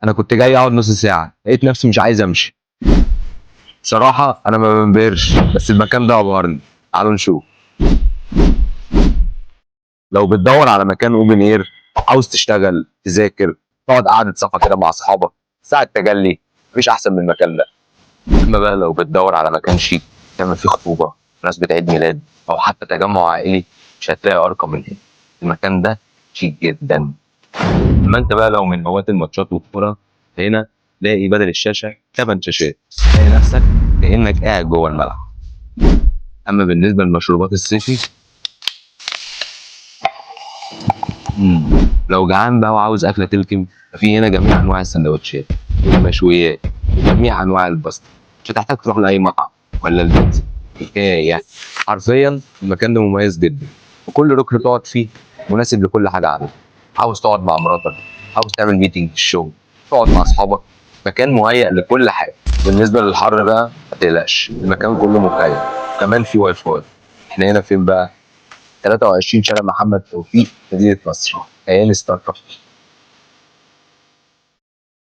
انا كنت جاي اقعد نص ساعه، لقيت نفسي مش عايز امشي. بصراحه انا ما بنبهرش، بس المكان ده ابهرني. تعالوا نشوف. لو بتدور على مكان اوبن اير، عاوز تشتغل، تذاكر، تقعد قعده صفا كده مع اصحابك، ساعه تجلي، مفيش احسن من المكان ده. اما بقى لو بتدور على مكان شيك تعمل فيه خطوبه، مناسبه عيد ميلاد، او حتى تجمع عائلي، مش هتلاقي ارقى من هنا. المكان ده شيك جدا. اما انت بقى لو من هواة الماتشات والكوره، هنا تلاقي بدل الشاشه 8 شاشات، تلاقي نفسك كانك قاعد جوه الملعب. اما بالنسبه للمشروبات الصيفي، مم. لو جعان بقى وعاوز اكله تلكم، ففي هنا جميع انواع السندوتشات والمشويات وجميع انواع الباستا. مش هتحتاج تروح لاي مطعم ولا البيتزا. حكايه يعني. حرفيا المكان ده مميز جدا، وكل ركن تقعد فيه مناسب لكل حاجه عندك. عاوز تقعد مع مراتك، عاوز تعمل ميتنج في الشغل، تقعد مع اصحابك، مكان مهيأ لكل حاجه. بالنسبه للحر بقى ما تقلقش، المكان كله مكيف، كمان في واي فاي. احنا هنا فين بقى؟ 23 شارع محمد توفيق، مدينة نصر، عيال ستارت اب.